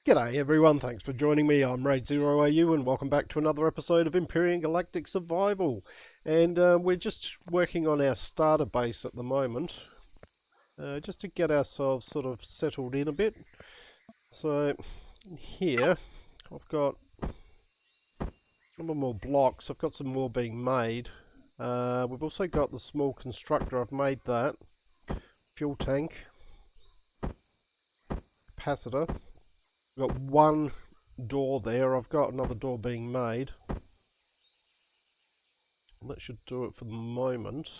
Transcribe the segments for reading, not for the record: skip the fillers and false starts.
G'day everyone, thanks for joining me. I'm Raidzero AU and welcome back to another episode of Empyrion Galactic Survival. And we're just working on our starter base at the moment, just to get ourselves sort of settled in a bit. So here I've got a number more blocks. I've got some more being made. We've also got the small constructor. I've made that. Fuel tank. Capacitor. I've got one door there. I've got another door being made. That should do it for the moment.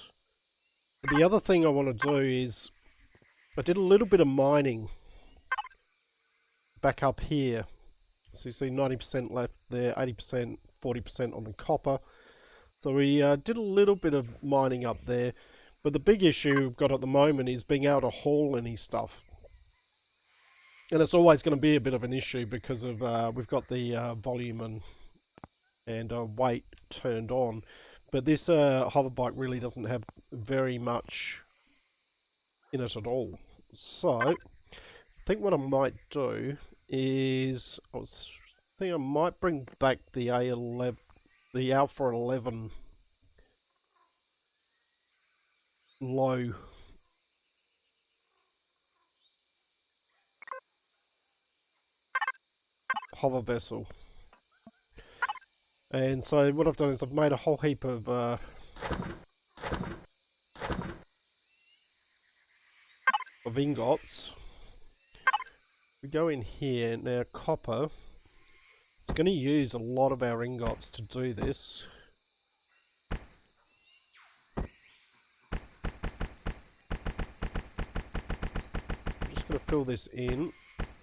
But the other thing I want to do is, I did a little bit of mining back up here. So you see 90% left there, 80%, 40% on the copper. So we did a little bit of mining up there. But the big issue we've got at the moment is being able to haul any stuff. And it's always going to be a bit of an issue because of we've got the volume and weight turned on. But this hover bike really doesn't have very much in it at all. So I think what I might do is I think I might bring back the A11, the Alpha 11 low hover vessel. And so what I've done is I've made a whole heap of ingots. We go in here now. Copper. It's going to use a lot of our ingots to do this. I'm just going to fill this in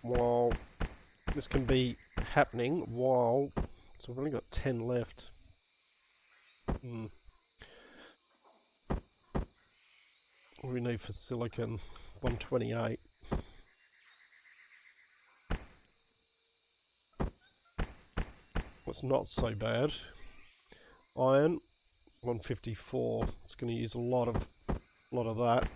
while this can be happening while. So we've only got 10 left. What do we need for silicon? 128. That's not so bad. Iron, 154. It's going to use a lot of that.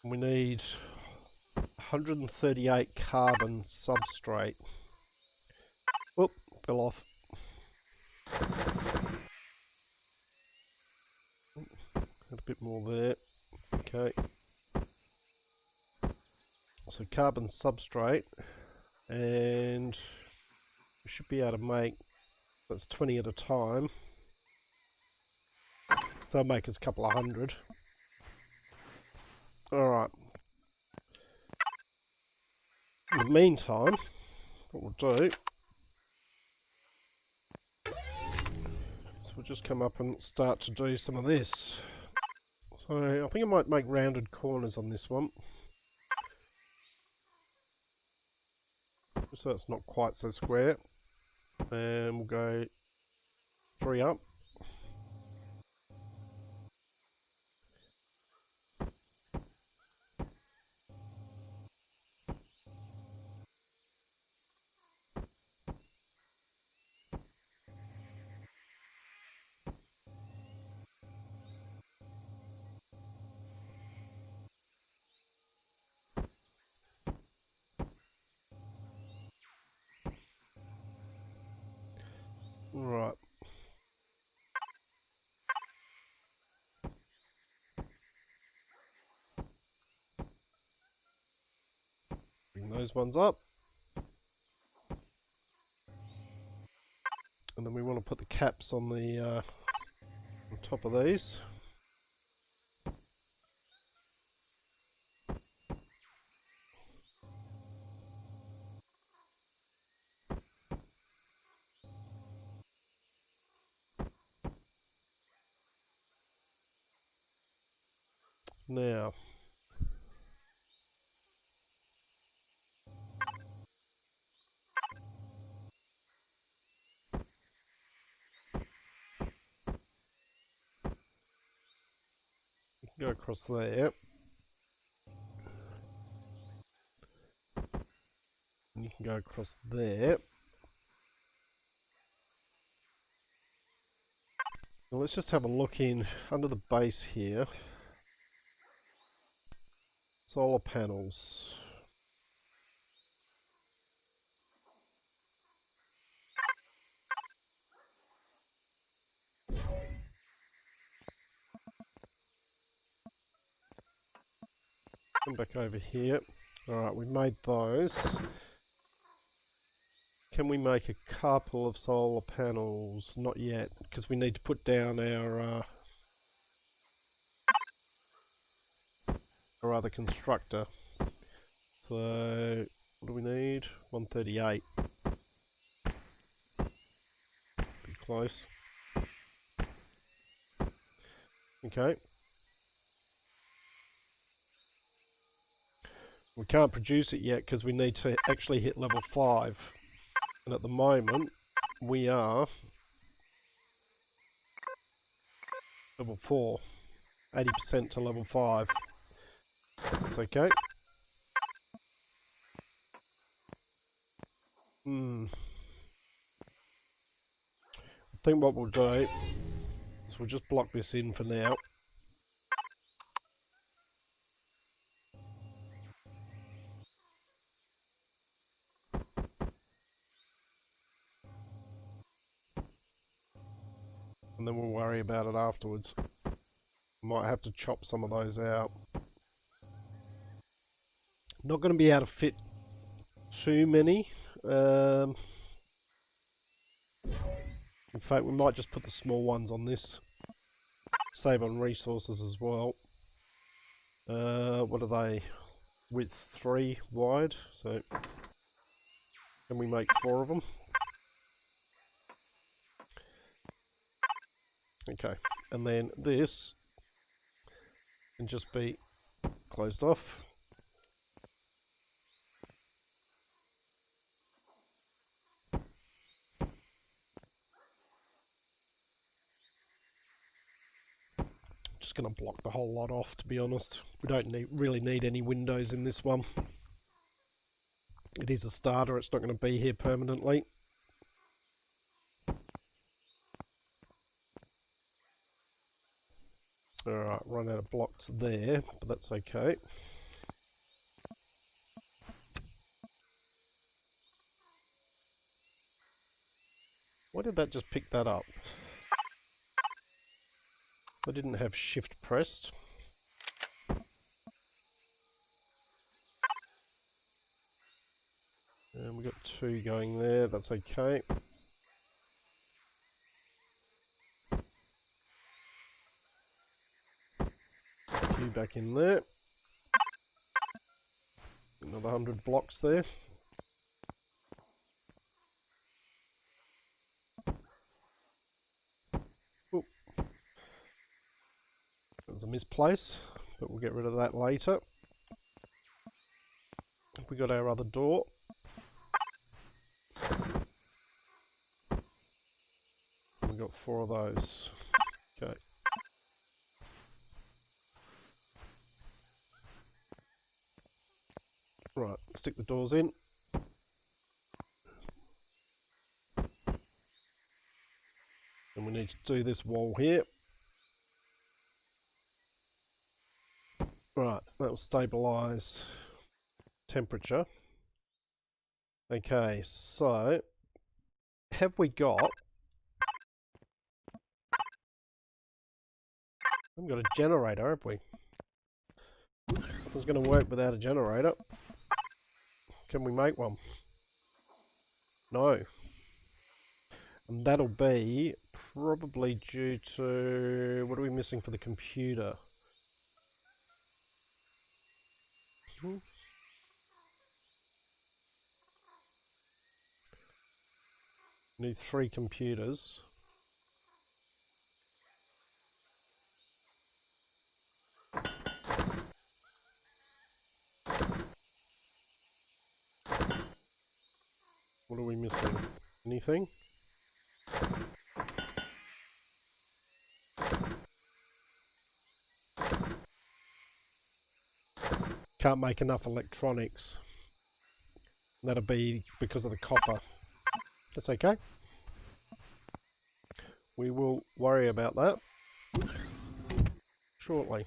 We need 138 carbon substrate. Oop, fell off. Got a bit more there. Okay. So carbon substrate, and we should be able to make, that's 20 at a time. That'll make us a couple of hundred. Alright. In the meantime, what we'll do is we'll just come up and start to do some of this. So I think I might make rounded corners on this one. So it's not quite so square. And we'll go 3 up. Right. Bring those ones up. And then we want to put the caps on the on top of these. Now, we can go across there. And you can go across there. Well, let's just have a look in under the base here. Solar panels. Come back over here. Alright, we've made those. Can we make a couple of solar panels? Not yet, because we need to put down our other constructor. So, what do we need? 138. Pretty close. Okay. We can't produce it yet because we need to actually hit level 5. And at the moment, we are level 4. 80% to level 5. That's okay. I think what we'll do is we'll just block this in for now. And then we'll worry about it afterwards. Might have to chop some of those out. Not going to be able to fit too many. In fact, we might just put the small ones on this. Save on resources as well. What are they? Width 3 wide. So, can we make 4 of them? Okay, and then this can just be closed off. Just going to block the whole lot off, to be honest. We don't really need any windows in this one. It is a starter, it's not going to be here permanently. Alright, run out of blocks there, but that's okay. Why did that just pick that up? I didn't have shift pressed. And we got 2 going there, that's okay. Back in there. Another 100 blocks there. Ooh. That was a misplace, but we'll get rid of that later. We got our other door. We got 4 of those. Okay. Right, stick the doors in. And we need to do this wall here. Right, that will stabilise temperature. Okay, so have we got... We've got a generator, have we? It's going to work without a generator. Can we make one? No. And that'll be probably due to... What are we missing for the computer? Need 3 computers. What are we missing? Anything? Can't make enough electronics. That'll be because of the copper. That's okay. we will worry about that shortly.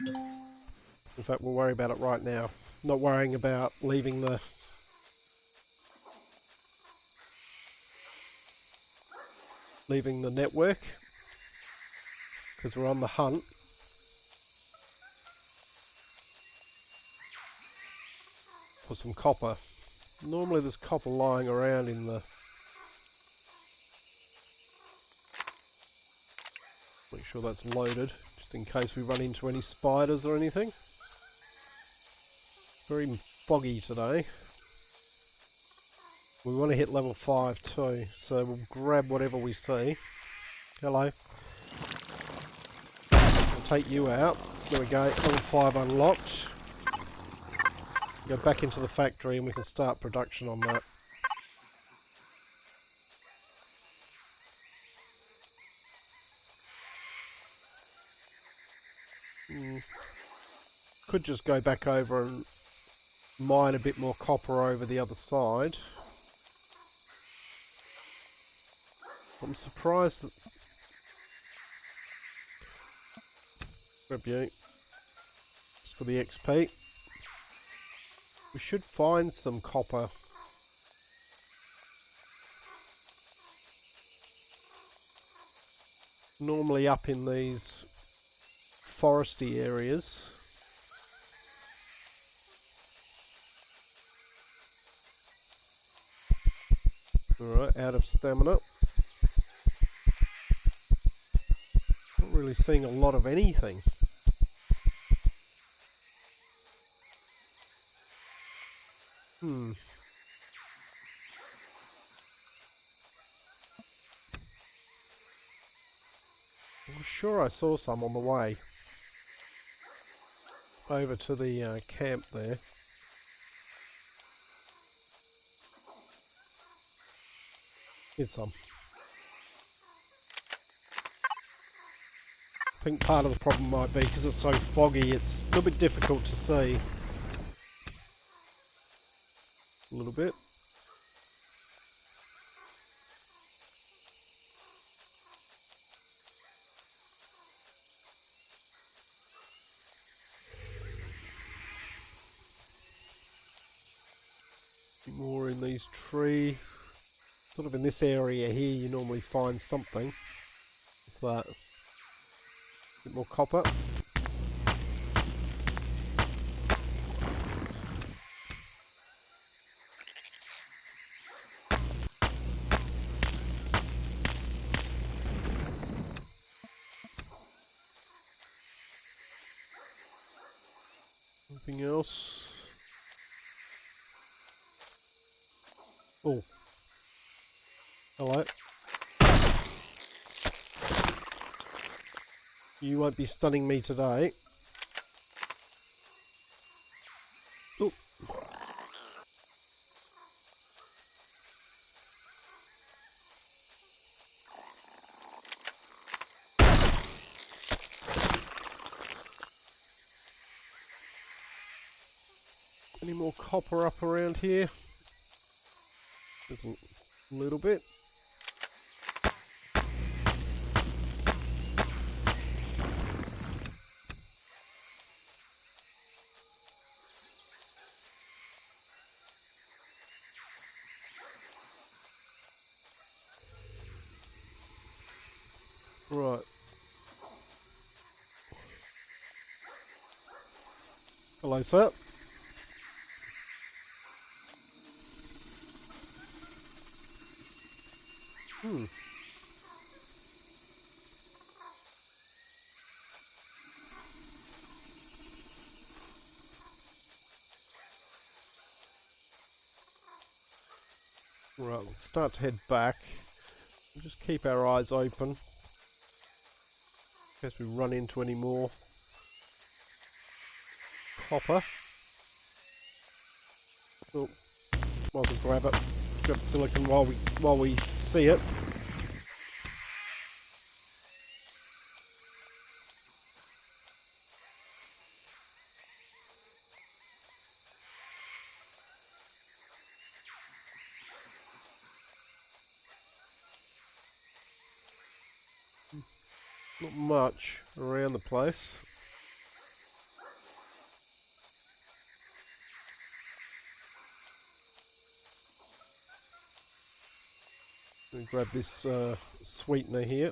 In fact, we'll worry about it right now. Not worrying about leaving the network, because we're on the hunt for some copper. Normally there's copper lying around in the... Make sure that's loaded, just in case we run into any spiders or anything. Very foggy today. We want to hit level 5 too, so we'll grab whatever we see. Hello. We'll take you out. There we go, level 5 unlocked. Go back into the factory and we can start production on that. Could just go back over and mine a bit more copper over the other side. I'm surprised that... Grab you. Just for the XP. We should find some copper. Normally up in these foresty areas. Alright, out of stamina. Not really seeing a lot of anything. I'm sure I saw some on the way over to the camp there. Here's some. I think part of the problem might be because it's so foggy, it's a little bit difficult to see. A little bit. More in these trees. Sort of in this area here you normally find something. What's that? A bit more copper. Anything else? Oh. Hello. You won't be stunning me today. Oh. Any more copper up around here? There's a little bit. Right. Hello, sir. Right, we'll start to head back. We'll just keep our eyes open in case we run into any more copper. Oh, might as well grab it. Grab the silicon while we see it. Not much around the place. Let me grab this sweetener here.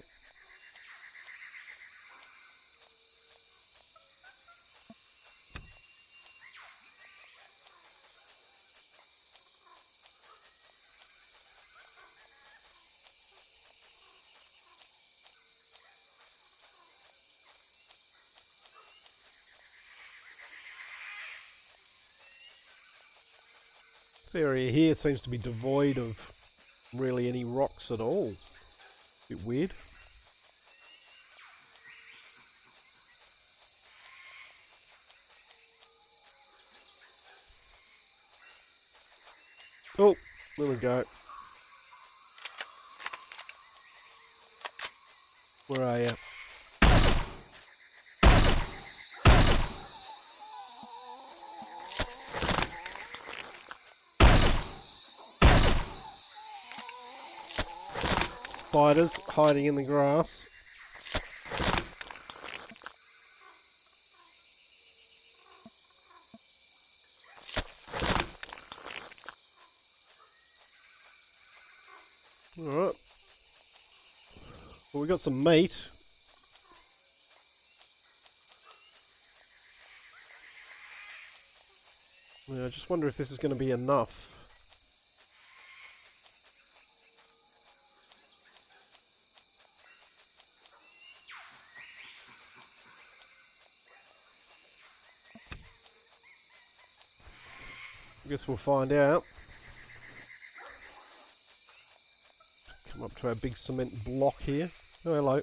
This area here seems to be devoid of really any rocks at all. Bit weird. Oh, there we go. Where are you? Spiders hiding in the grass. Alright. Well, we got some meat. Yeah, I just wonder if this is going to be enough. I guess we'll find out. Come up to our big cement block here. Oh, hello.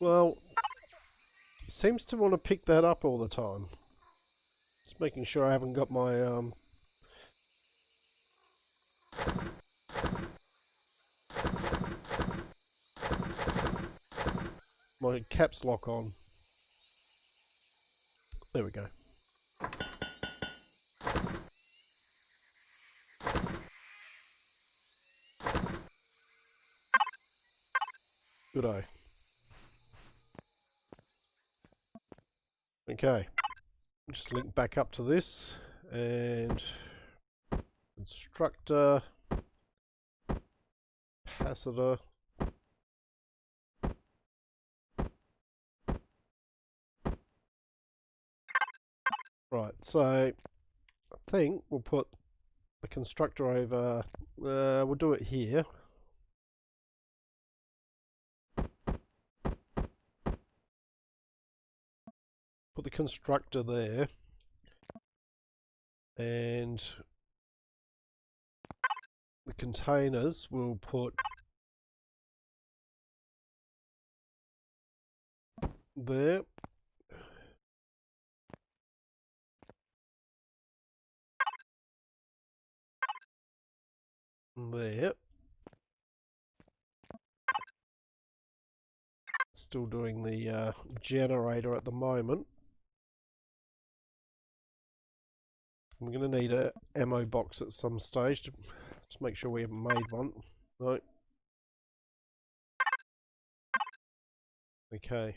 Well, it seems to want to pick that up all the time. Just making sure I haven't got my my caps lock on. There we go. Good eye. Okay. Just link back up to this and constructor, capacitor. Right, so I think we'll put the constructor over, we'll do it here. Put the constructor there. And the containers we'll put there. There. Still doing the generator at the moment. We're going to need an ammo box at some stage to just make sure we haven't made one. Right. Okay.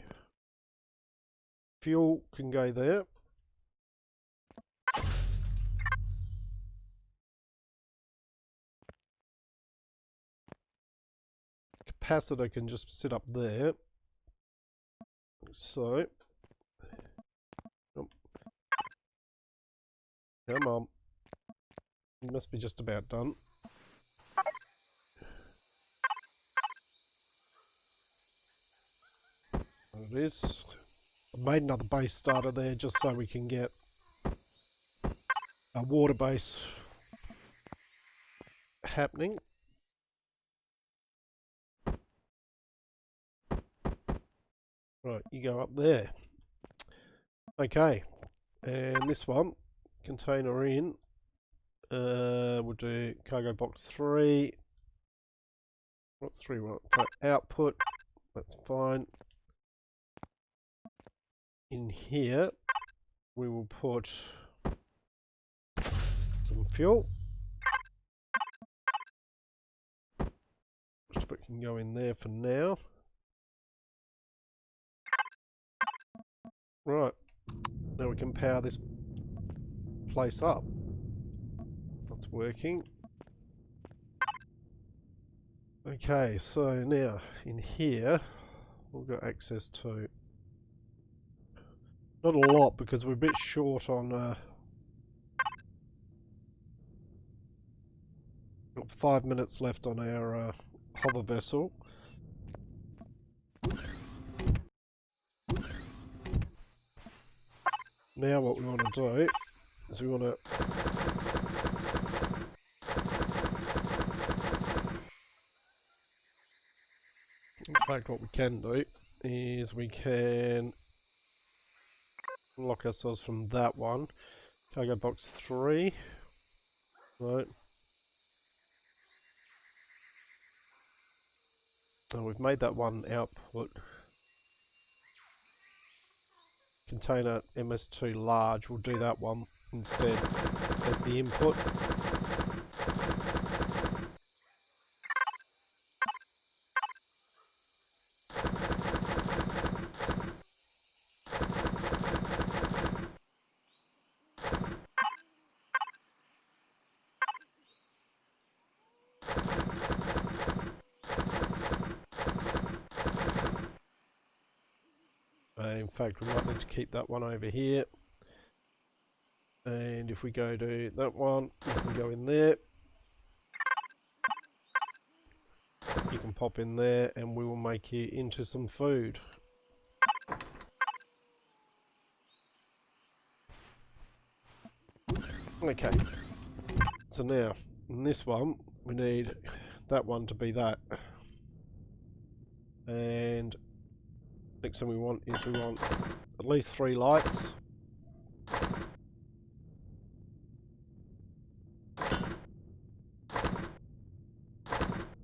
Fuel can go there. Capacitor can just sit up there. So, come on. It must be just about done. There it is. I made another base starter there just so we can get a water base happening. Right, you go up there. Okay, and this one, container in. We'll do cargo box 3. What's 3? Right, output. That's fine. In here, we will put some fuel. Just if it can go in there for now. Right, now we can power this place up. That's working. Okay, so now in here we've got access to not a lot because we're a bit short on got 5 minutes left on our hover vessel. Now what we want to do is we want to in fact what we can do is we can lock ourselves from that one. Cargo box 3. Right. Oh, we've made that one output. Container MS2 large, we'll do that one instead as the input. In fact, we might need to keep that one over here. And if we go to that one, you can go in there. You can pop in there and we will make you into some food. Okay. So now, in this one, we need that one to be that. And next thing we want is we want at least 3 lights.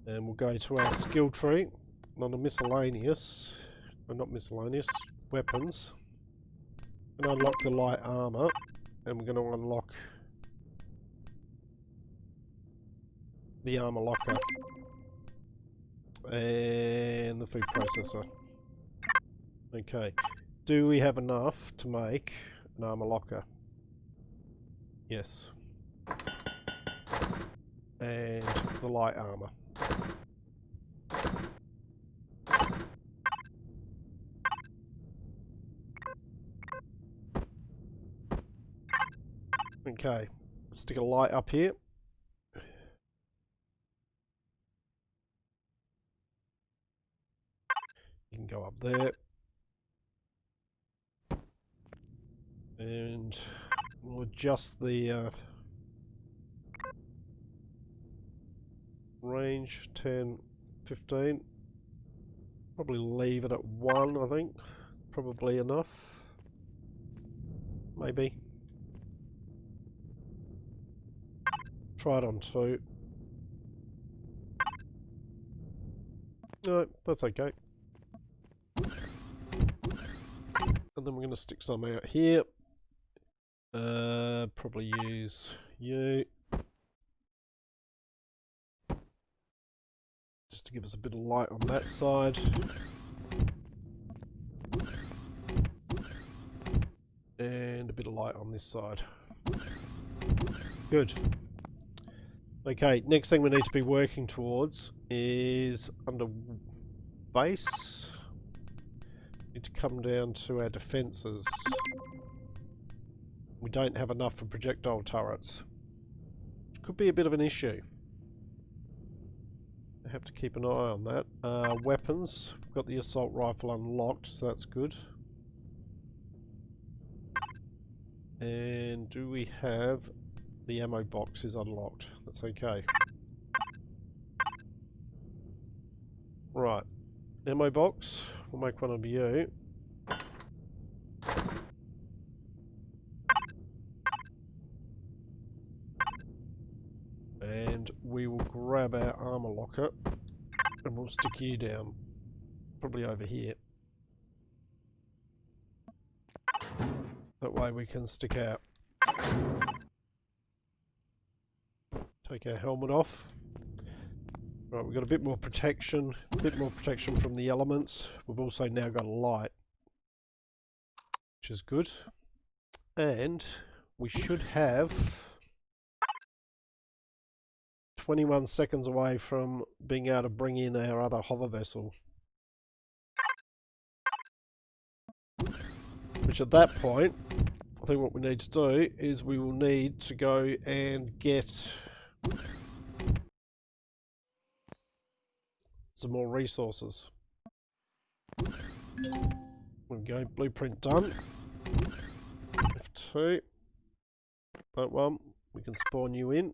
And we'll go to our skill tree, on the miscellaneous, well, not miscellaneous, weapons. And unlock the light armor, and we're going to unlock the armor locker and the food processor. Okay, do we have enough to make an armor locker? Yes. And the light armor. Okay, stick a light up here. You can go up there. And we'll adjust the range 10, 15. Probably leave it at 1, I think. Probably enough. Maybe. Try it on 2. No, that's okay. And then we're going to stick some out here. Probably use you. Just to give us a bit of light on that side. And a bit of light on this side. Good. Okay, next thing we need to be working towards is under base. We need to come down to our defences. We don't have enough for projectile turrets. Which could be a bit of an issue. I have to keep an eye on that. Weapons. We've got the assault rifle unlocked, so that's good. And do we have the ammo box is unlocked? That's okay. Right. Ammo box. We'll make one of you. And we will grab our armor locker and we'll stick you down. Probably over here. That way we can stick out. Take our helmet off. Right, we've got a bit more protection from the elements. We've also now got a light, which is good. And we should have 21 seconds away from being able to bring in our other hover vessel. Which at that point, I think what we need to do is we will need to go and get some more resources. There we go, blueprint done. F2. That one, we can spawn you in.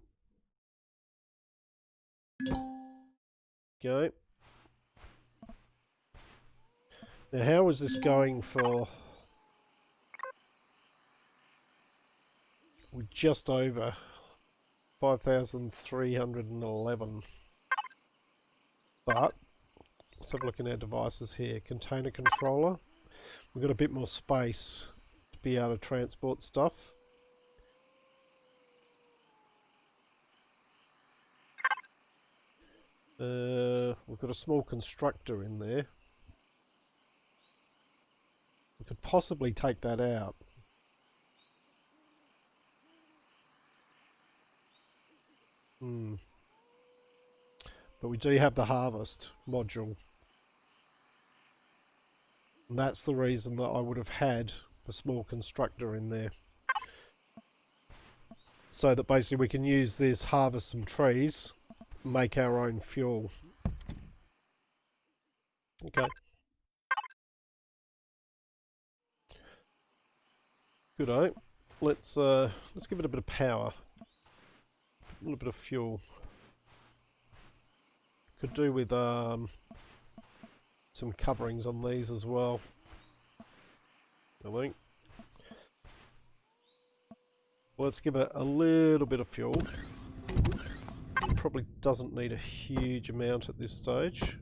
Go. Now how is this going for... We're just over 5,311. But let's have a look in our devices here. Container controller. We've got a bit more space to be able to transport stuff. We've got a small constructor in there. We could possibly take that out. But we do have the harvest module. And that's the reason that I would have had the small constructor in there. So that basically we can use this, harvest some trees, make our own fuel. Okay. Good-o. Let's give it a bit of power. A little bit of fuel. Could do with some coverings on these as well, I think. Well, let's give it a little bit of fuel. Probably doesn't need a huge amount at this stage.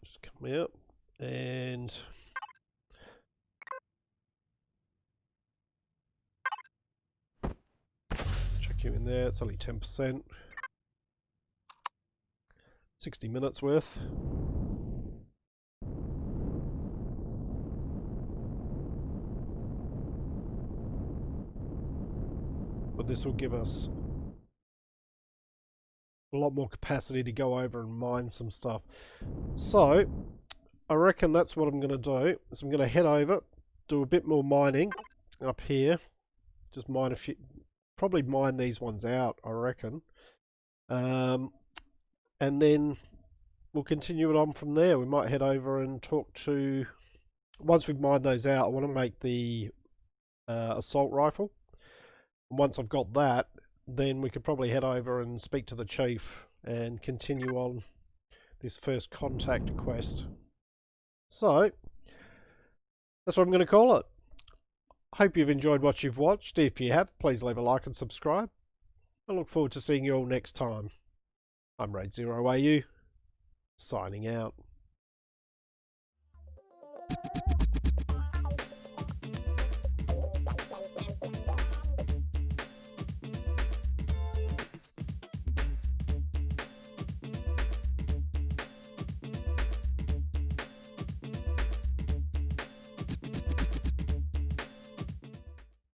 Just come out and you in there. It's only 10%. 60 minutes worth. But this will give us a lot more capacity to go over and mine some stuff. So I reckon that's what I'm going to do. Is I'm going to head over, do a bit more mining up here. Just mine a few. Probably mine these ones out, I reckon. And then we'll continue it on from there. We might head over and talk to... Once we've mined those out, I want to make the assault rifle. And once I've got that, then we could probably head over and speak to the chief and continue on this first contact quest. So, that's what I'm going to call it. Hope you've enjoyed what you've watched. If you have, please leave a like and subscribe. I look forward to seeing you all next time. I'm Raidzero AU, signing out.